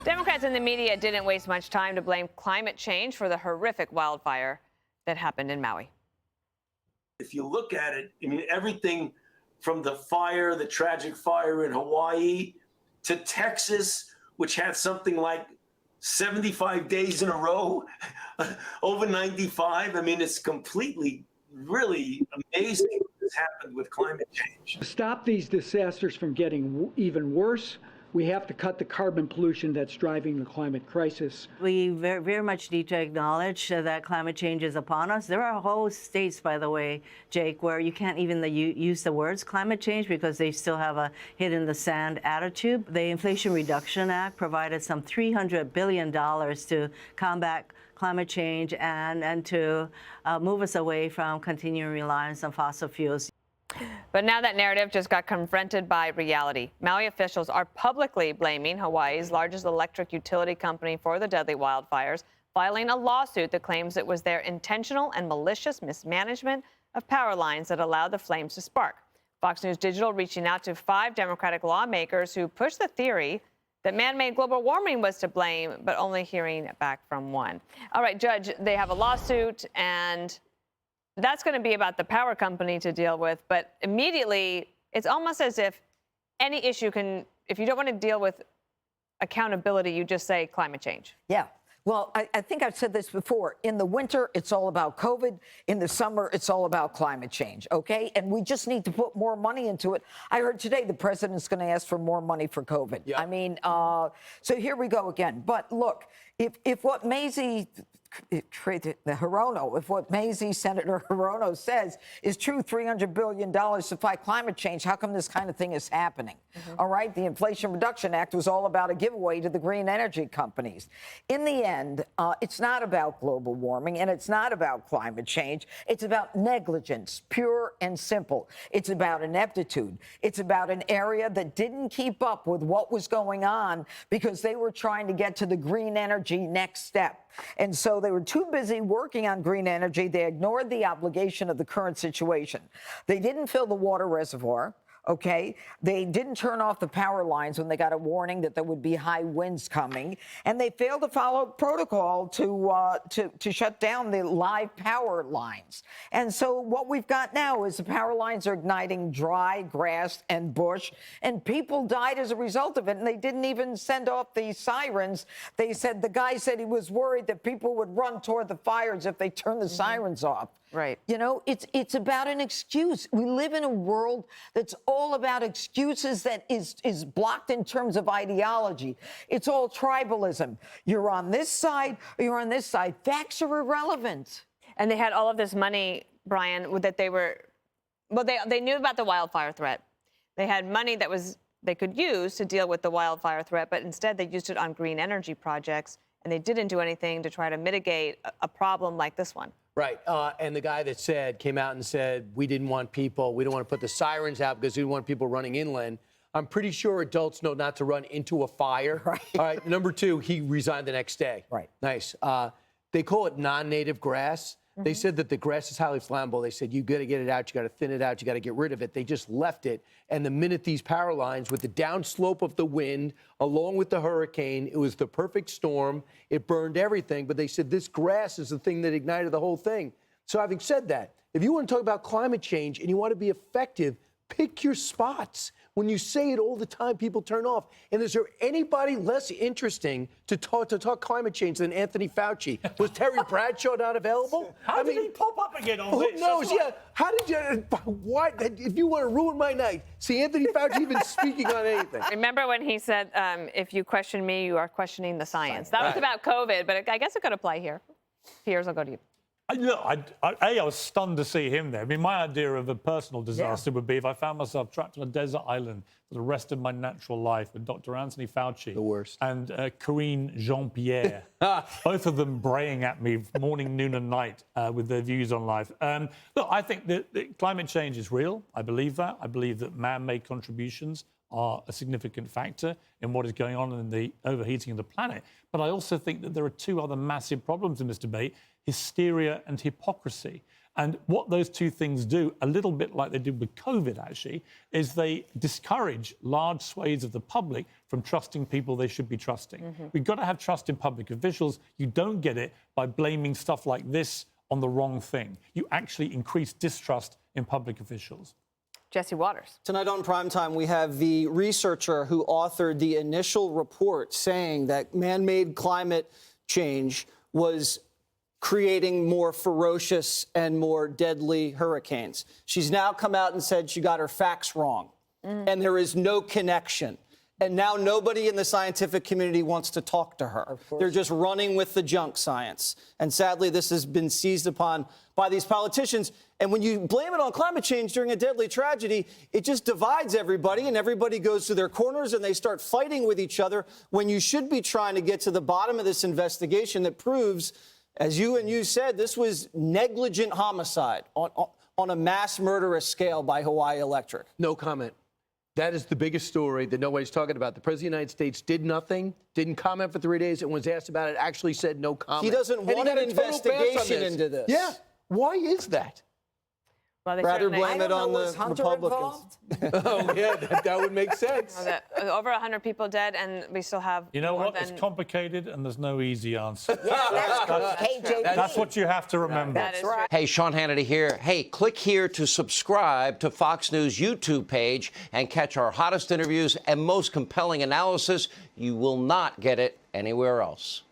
Democrats in the media didn't waste much time to blame climate change for the horrific wildfire that happened in Maui. If you look at it, I mean, everything from the fire, the tragic fire in Hawaii, to Texas, which had something like 75 days in a row, over 95. I mean, it's completely, really amazing what's happened with climate change. To stop these disasters from getting even worse, we have to cut the carbon pollution that's driving the climate crisis. We very, very much need to acknowledge that climate change is upon us. There are whole states, by the way, Jake, where you can't even use the words climate change because they still have a hit in the sand attitude. The Inflation Reduction Act provided some $300 billion to combat climate change and to move us away from continuing reliance on fossil fuels. But now that narrative just got confronted by reality. Maui officials are publicly blaming Hawaii's largest electric utility company for the deadly wildfires, filing a lawsuit that claims it was their intentional and malicious mismanagement of power lines that allowed the flames to spark. Fox News Digital reaching out to 5 Democratic lawmakers who pushed the theory that man-made global warming was to blame, but only hearing back from one. All right, Judge, they have a lawsuit, and that's going to be about the power company to deal with. But immediately, it's almost as if any issue can, if you don't want to deal with accountability, you just say climate change. Yeah. Well, I think I've said this before. In the winter, it's all about COVID. In the summer, it's all about climate change, okay? And we just need to put more money into it. I heard today the president's going to ask for more money for COVID. Yeah. I mean, so here we go again. But look, if what Mazie... if what Mazie, Senator Hirono says is true, $300 billion to fight climate change, how come this kind of thing is happening? All right, the Inflation Reduction Act was all about a giveaway to the green energy companies. In the end, it's not about global warming and it's not about climate change. It's about negligence, pure and simple. It's about ineptitude. It's about an area that didn't keep up with what was going on because they were trying to get to the green energy next step. And so they were too busy working on green energy. They ignored the obligation of the current situation. They didn't fill the water reservoir. Okay, they didn't turn off the power lines when they got a warning that there would be high winds coming, and they failed to follow protocol to shut down the live power lines. And so what we've got now is the power lines are igniting dry grass and bush, and people died as a result of it. And they didn't even send off the sirens. They said the guy said he was worried that people would run toward the fires if they turned the sirens off. Right. You know, it's about an excuse. We live in a world that's all about excuses, that is blocked in terms of ideology. It's all tribalism. You're on this side or you're on this side. Facts are irrelevant. And they had all of this money, Brian, that they were, well, they knew about the wildfire threat. They had money that they could use to deal with the wildfire threat, but instead they used it on green energy projects, and they didn't do anything to try to mitigate a problem like this one. Right. And the guy that came out and said, we didn't want to put the sirens out because we didn't want people running inland. I'm pretty sure adults know not to run into a fire. Right. All right. Number 2, he resigned the next day. Right. Nice. They call it non-native grass. They said that the grass is highly flammable. They said, you got to get it out. You got to thin it out. You got to get rid of it. They just left it. And the minute these power lines, with the downslope of the wind, along with the hurricane, it was the perfect storm. It burned everything. But they said this grass is the thing that ignited the whole thing. So having said that, if you want to talk about climate change and you want to be effective, pick your spots. When you say it all the time, people turn off. And is there anybody less interesting to talk climate change than Anthony Fauci? Was Terry Bradshaw not available? How did he pop up again on this? Who knows? Yeah. How did you? Why? If you want to ruin my night, see Anthony Fauci even speaking on anything. Remember when he said, if you question me, you are questioning the science. That was about COVID, but I guess it could apply here. Piers, I'll go to you. Look, I was stunned to see him there. I mean, my idea of a personal disaster would be if I found myself trapped on a desert island for the rest of my natural life with Dr. Anthony Fauci. The worst. And Karine Jean-Pierre. Both of them braying at me morning, noon and night with their views on life. Look, I think that climate change is real. I believe that. I believe that man-made contributions are a significant factor in what is going on in the overheating of the planet. But I also think that there are 2 other massive problems in this debate: hysteria and hypocrisy. And what those two things do, a little bit like they did with COVID, actually, is they discourage large swathes of the public from trusting people they should be trusting. We've got to have trust in public officials. You don't get it by blaming stuff like this on the wrong thing. You actually increase distrust in public officials. Jesse Waters. Tonight on Primetime, we have the researcher who authored the initial report saying that man-made climate change was creating more ferocious and more deadly hurricanes. She's now come out and said she got her facts wrong, and there is no connection. And now nobody in the scientific community wants to talk to her. They're just running with the junk science. And sadly, this has been seized upon by these politicians. And when you blame it on climate change during a deadly tragedy, it just divides everybody, and everybody goes to their corners and they start fighting with each other when you should be trying to get to the bottom of this investigation that proves, as you said, this was negligent homicide on a mass murderous scale by Hawaii Electric. No comment. That is the biggest story that nobody's talking about. The President of the United States did nothing, didn't comment for 3 days, and was asked about it, actually said no comment. He doesn't And he want got an a total pass on investigation into this. Yeah. Why is that? Well, they Rather certainly- blame it on Was the Hunter Republicans. involved? Oh, yeah, that would make sense. Over 100 people dead, and we still have You know more what? than... It's complicated, and there's no easy answer. Hey, JP. That's what you have to remember. That is right. Hey, Sean Hannity here. Hey, click here to subscribe to Fox News YouTube page and catch our hottest interviews and most compelling analysis. You will not get it anywhere else.